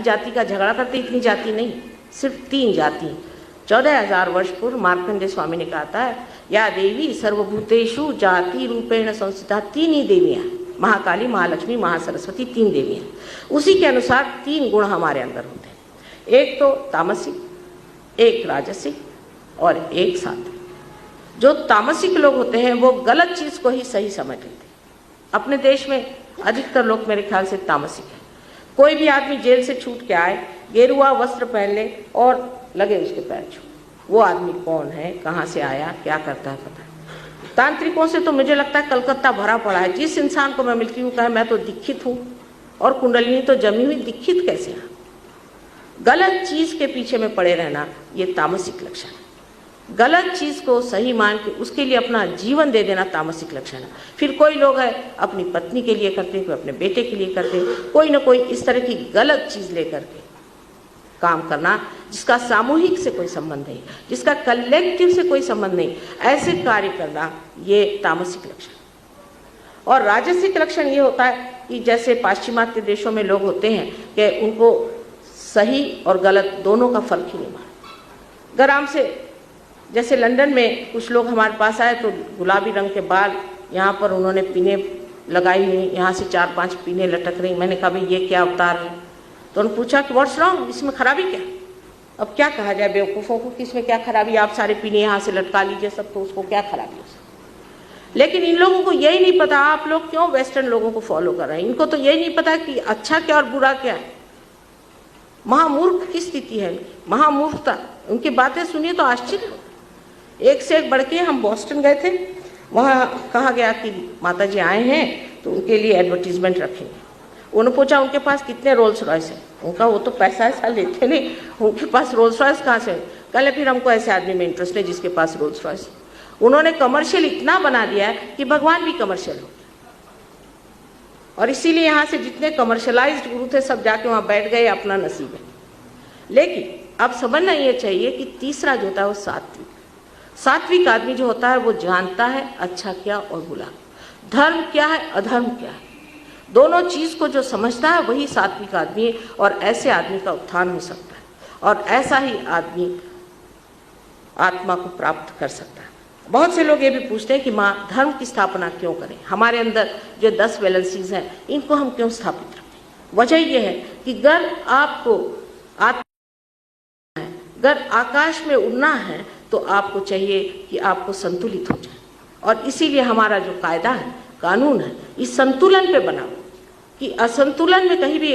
जाति का झगड़ा करते, इतनी जाति नहीं, सिर्फ 3 जाति। 14,000 वर्ष पूर्व मार्कंडेय स्वामी ने कहा था, या देवी सर्वभूतेषु जाति रूपेण संस्थिता। 3 ही देवियाँ, महाकाली, महालक्ष्मी, महासरस्वती, 3 देवियाँ। उसी के अनुसार 3 गुण हमारे अंदर होते हैं, एक तो तामसिक, एक राजसिक और एक सात्विक। जो तामसिक लोग होते हैं वो गलत चीज़ को ही सही समझ लेते हैं। अपने देश में अधिकतर लोग मेरे ख्याल से तामसिक है। कोई भी आदमी जेल से छूट के आए, गेरुआ वस्त्र पहन ले और लगे उसके पैर छू, वो आदमी कौन है, कहाँ से आया, क्या करता है, पता है। तांत्रिकों से तो मुझे लगता है कलकत्ता भरा पड़ा है। जिस इंसान को मैं मिलती हूँ कहे मैं तो दीक्षित हूँ, और कुंडलिनी तो जमी हुई, दीक्षित कैसे है। गलत चीज़ के पीछे में पड़े रहना ये तामसिक लक्षण है। गलत चीज़ को सही मान के उसके लिए अपना जीवन दे देना तामसिक लक्षण है। फिर कोई लोग है अपनी पत्नी के लिए करते, कोई अपने बेटे के लिए करते, कोई ना कोई इस तरह की गलत चीज़ लेकर के काम करना, जिसका सामूहिक से कोई संबंध नहीं, जिसका कलेक्टिव से कोई संबंध नहीं, ऐसे कार्य करना ये तामसिक लक्षण। और राजसिक लक्षण ये होता है कि जैसे पाश्चिमात्य देशों में लोग होते हैं कि उनको सही और गलत दोनों का फर्क ही नहीं मालूम। गराम से जैसे लंदन में कुछ लोग हमारे पास आए तो गुलाबी रंग के बाल, यहाँ पर उन्होंने पिने लगाई हुई, यहाँ से 4-5 पिने लटक रही। मैंने कहा भाई ये क्या अवतार है? तो उन्होंने पूछा कि व्हाट्स रॉन्ग, इसमें खराबी क्या? अब क्या कहा जाए बेवकूफ़ों को कि इसमें क्या खराबी, आप सारे पिने यहाँ से लटका लीजिए सब, तो उसको क्या खराबी है। लेकिन इन लोगों को यही नहीं पता आप लोग क्यों वेस्टर्न लोगों को फॉलो कर रहे हैं। इनको तो यही नहीं पता कि अच्छा क्या और बुरा क्या है। महामूर्ख की स्थिति है, महामूर्खता। उनकी बातें सुनिए तो आश्चर्य हो। एक से एक बढ़ के। हम बॉस्टन गए थे, वहाँ कहा गया कि माता जी आए हैं तो उनके लिए एडवर्टीजमेंट रखेंगे। उन्होंने पूछा उनके पास कितने रोल्स रॉयस है। उनका वो तो पैसा ऐसा लेते नहीं, उनके पास रोल्स रॉयस कहाँ से? कल फिर हमको ऐसे आदमी में इंटरेस्ट है जिसके पास रोल्स रॉयस। उन्होंने कमर्शियल इतना बना दिया है कि भगवान भी कमर्शियल हो, और इसीलिए यहाँ से जितने कमर्शलाइज्ड गुरु थे सब जाके वहाँ बैठ गए, अपना नसीब है। लेकिन अब समझना ये चाहिए कि तीसरा जो होता है वो सात्विक। सात्विक आदमी जो होता है वो जानता है अच्छा क्या और बुरा, धर्म क्या है, अधर्म क्या है, दोनों चीज़ को जो समझता है वही सात्विक आदमी है। और ऐसे आदमी का उत्थान हो सकता है, और ऐसा ही आदमी आत्मा को प्राप्त कर सकता है। बहुत से लोग ये भी पूछते हैं कि माँ धर्म की स्थापना क्यों करें, हमारे अंदर जो 10 वैलेंसीज हैं इनको हम क्यों स्थापित रखें। वजह ये है कि अगर आपको अगर आकाश में उड़ना है तो आपको चाहिए कि आपको संतुलित हो जाए। और इसीलिए हमारा जो कायदा है, कानून है, इस संतुलन पे बना हो कि असंतुलन में कहीं भी